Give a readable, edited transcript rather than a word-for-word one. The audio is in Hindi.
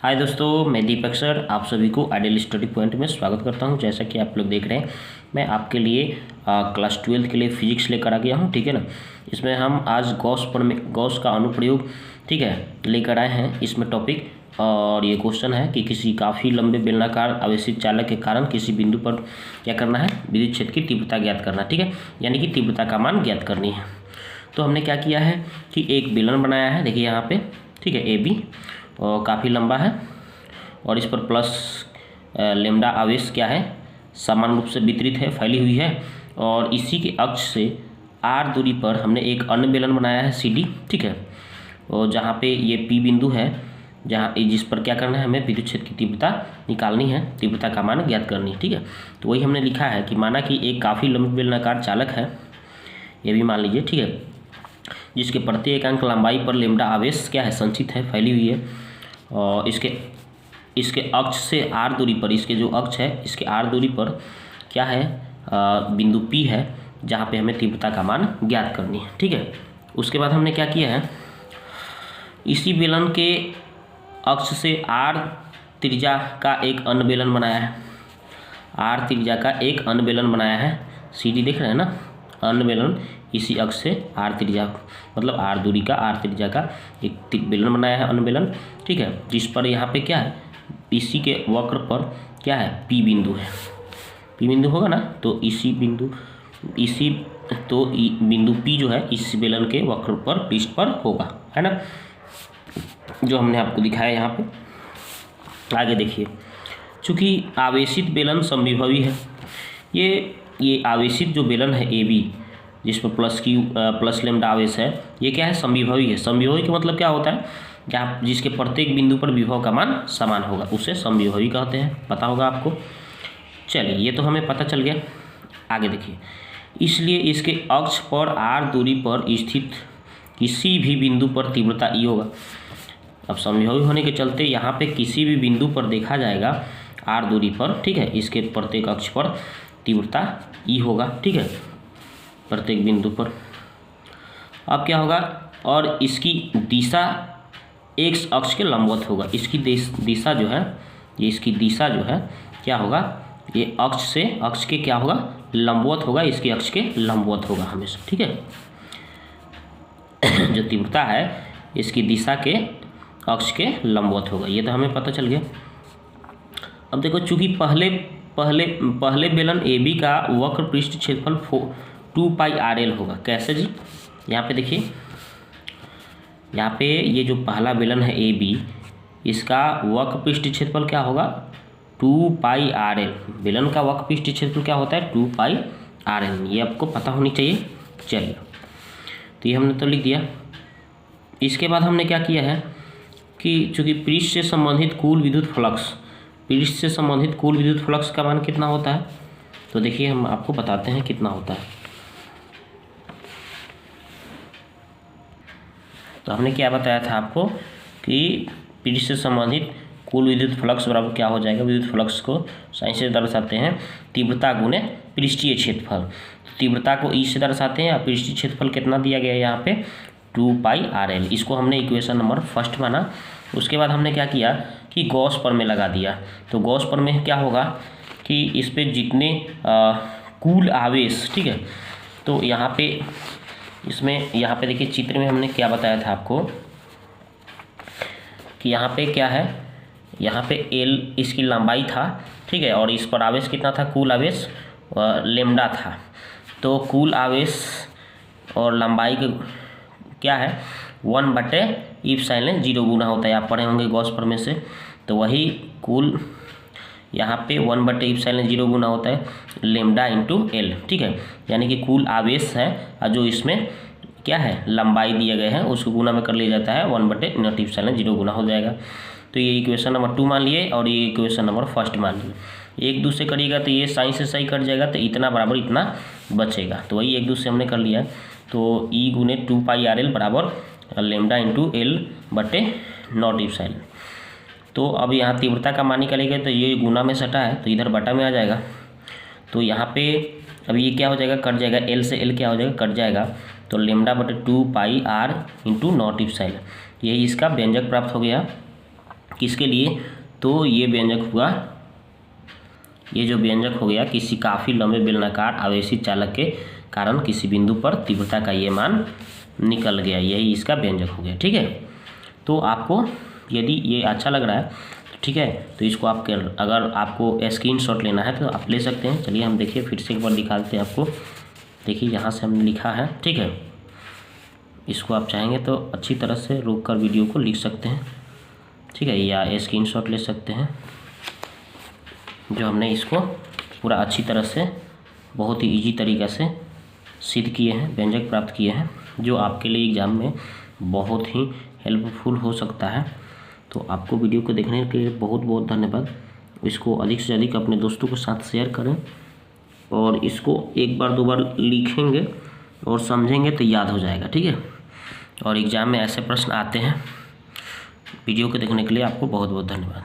हाय दोस्तों, मैं दीपक सर आप सभी को आइडियल स्टडी पॉइंट में स्वागत करता हूं। जैसा कि आप लोग देख रहे हैं, मैं आपके लिए क्लास 12 के लिए फिजिक्स लेकर आ गया हूं। ठीक है ना। इसमें हम आज गॉस का अनुप्रयोग ठीक है लेकर आए हैं इसमें टॉपिक। और ये क्वेश्चन है कि किसी काफ़ी लंबे बेलनाकार आवेशित चालक के कारण किसी बिंदु पर क्या करना है, विद्युत क्षेत्र की तीव्रता ज्ञात करना। ठीक है, यानी कि तीव्रता का मान ज्ञात करनी है। तो हमने क्या किया है कि एक बेलन बनाया है, देखिए यहाँ पे, ठीक है, ए बी, और काफ़ी लंबा है और इस पर प्लस लेमडा आवेश क्या है, समान रूप से वितरित है, फैली हुई है। और इसी के अक्ष से आर दूरी पर हमने एक अन्य बेलन बनाया है सी डी, ठीक है, और जहाँ पे ये पी बिंदु है, जहाँ जिस पर क्या करना है, हमें विद्युत क्षेत्र की तीव्रता निकालनी है, तीव्रता का मान ज्ञात करनी है। ठीक है, तो वही हमने लिखा है कि माना कि एक काफ़ी लंबी बेलनाकार चालक है, ये भी मान लीजिए, ठीक है, जिसके प्रत्येक अंक लंबाई पर लेमडा आवेश क्या है, संचित है, फैली हुई है। और इसके अक्ष से आर दूरी पर, इसके जो अक्ष है इसके आर दूरी पर क्या है, बिंदु पी है, जहाँ पे हमें तीव्रता का मान ज्ञात करनी है। ठीक है, उसके बाद हमने क्या किया है, इसी बेलन के अक्ष से आर त्रिज्या का एक अन्य बेलन बनाया है, आर त्रिज्या का एक अन्य बेलन बनाया है, सी डी देख रहे हैं ना, अन्य बेलन इसी अक्ष से आर त्रिज्या मतलब आर दूरी का, आर त्रिज्या का एक बेलन बनाया है, अन्य बेलन, ठीक है, जिस पर यहाँ पे क्या है, इसी के वक्र पर क्या है, पी बिंदु है, पी बिंदु होगा ना, तो बिंदु पी जो है इस बेलन के वक्र पर, पृष्ठ पर होगा, है ना, जो हमने आपको दिखाया यहाँ पे। आगे देखिए, चूँकि आवेशित बेलन समविभवी है, ये आवेशित जो बेलन है ए बी, जिस पर प्लस लेमडा आवेश है, ये क्या है, समविभवी है। समविभवी का मतलब क्या होता है, जहाँ जिसके प्रत्येक बिंदु पर विभव का मान समान होगा, उसे समविभवी कहते हैं, पता होगा आपको। चलिए, ये तो हमें पता चल गया। आगे देखिए, इसलिए इसके अक्ष पर आर दूरी पर स्थित किसी भी बिंदु पर तीव्रता ई होगा। अब समविभवी होने के चलते यहाँ पे किसी भी बिंदु पर देखा जाएगा आर दूरी पर, ठीक है, इसके प्रत्येक अक्ष पर तीव्रता ई होगा, ठीक है, प्रत्येक बिंदु पर। अब क्या होगा, और इसकी दिशा एक्स अक्ष के लंबवत होगा। इसकी दिशा जो है, ये इसकी दिशा जो है क्या होगा, ये अक्ष के क्या होगा, लंबवत होगा, इसके अक्ष के लंबवत होगा हमेशा, ठीक है। जो तीव्रता है इसकी दिशा के अक्ष के लंबवत होगा, ये तो हमें पता चल गया। अब देखो, चूंकि पहले बेलन ए बी का वक्र पृष्ठ क्षेत्रफल 2πrl होगा। कैसे जी, यहाँ पे देखिए, यहाँ पे ये जो पहला बेलन है ए बी, इसका वक्र पृष्ठ क्षेत्रफल क्या होगा, 2πrl। बेलन का वक्र पृष्ठ क्षेत्रफल क्या होता है, 2πrl, ये आपको पता होनी चाहिए। चलिए, तो ये हमने तो लिख दिया। इसके बाद हमने क्या किया है कि चूँकि पृष्ठ से संबंधित कुल विद्युत फ्लक्स का मान कितना होता है, तो देखिए हम आपको बताते हैं कितना होता है। तो हमने क्या बताया था आपको कि पृष्ठ से संबंधित कुल विद्युत फ्लक्स बराबर क्या हो जाएगा, विद्युत फ्लक्स को साइन से दर्शाते हैं तीव्रता गुने पृष्ठीय क्षेत्रफल। तीव्रता को ई से दर्शाते हैं, और पृष्ठीय क्षेत्रफल कितना दिया गया है यहाँ पे, 2πrl। इसको हमने इक्वेशन नंबर फर्स्ट माना। उसके बाद हमने क्या किया कि गॉस प्रमेय लगा दिया। तो गॉस प्रमेय क्या होगा कि इस पे जितने कुल आवेश, ठीक है, तो यहाँ पे यहाँ पे देखिए चित्र में हमने क्या बताया था आपको कि यहाँ पे क्या है, यहाँ पे एल इसकी लंबाई था, ठीक है, और इस पर आवेश कितना था, कुल आवेश लेमडा था। तो कुल आवेश और लंबाई के क्या है, 1/ε0 गुना होता है, आप पढ़े होंगे गॉस प्रमेय से। तो वही कुल यहाँ पे 1/ε0 गुना होता है लेमडा इंटू एल, ठीक है, यानी कि कुल आवेश है और जो इसमें क्या है, लंबाई दिए गए हैं, उसको गुना में कर लिया जाता है, 1/ε0 गुना हो जाएगा। तो ये इक्वेशन नंबर 2 मान लिए और ये इक्वेशन नंबर फर्स्ट मान लिए। एक दूसरे करिएगा तो ये साइन से सही कट जाएगा, तो इतना बराबर इतना बचेगा, तो वही एक दूसरे हमने कर लिया है। तो ई गुने 2πrl बराबर लेमडा इंटू L/0 तो अब यहाँ तीव्रता का मान निकलेगा, तो ये गुना में सटा है तो इधर बटा में आ जाएगा। तो यहाँ पे अब ये क्या हो जाएगा, कट जाएगा, एल से एल क्या हो जाएगा, कट जाएगा, तो λ/2πr × 0 यही इसका व्यंजक प्राप्त हो गया। किसके लिए? तो ये व्यंजक हुआ, ये जो व्यंजक हो गया किसी काफ़ी लंबे बेलनाकार आवेशी चालक के कारण किसी बिंदु पर तीव्रता का ये मान निकल गया, यही इसका व्यंजक हो गया। ठीक है, तो आपको यदि ये अच्छा लग रहा है ठीक है, तो इसको आप अगर आपको स्क्रीनशॉट लेना है तो आप ले सकते हैं। चलिए हम देखिए फिर से एक बार दिखाते हैं आपको। देखिए यहाँ से हमने लिखा है, ठीक है, इसको आप चाहेंगे तो अच्छी तरह से रोक कर वीडियो को लिख सकते हैं, ठीक है, या स्क्रीनशॉट ले सकते हैं। जो हमने इसको पूरा अच्छी तरह से बहुत ही इजी तरीक़े से सिद्ध किए हैं, व्यंजक प्राप्त किए हैं, जो आपके लिए एग्ज़ाम में बहुत ही हेल्पफुल हो सकता है। तो आपको वीडियो को देखने के लिए बहुत बहुत धन्यवाद। इसको अधिक से अधिक अपने दोस्तों के साथ शेयर करें और इसको एक बार दो बार लिखेंगे और समझेंगे तो याद हो जाएगा, ठीक है। और एग्ज़ाम में ऐसे प्रश्न आते हैं। वीडियो को देखने के लिए आपको बहुत बहुत धन्यवाद।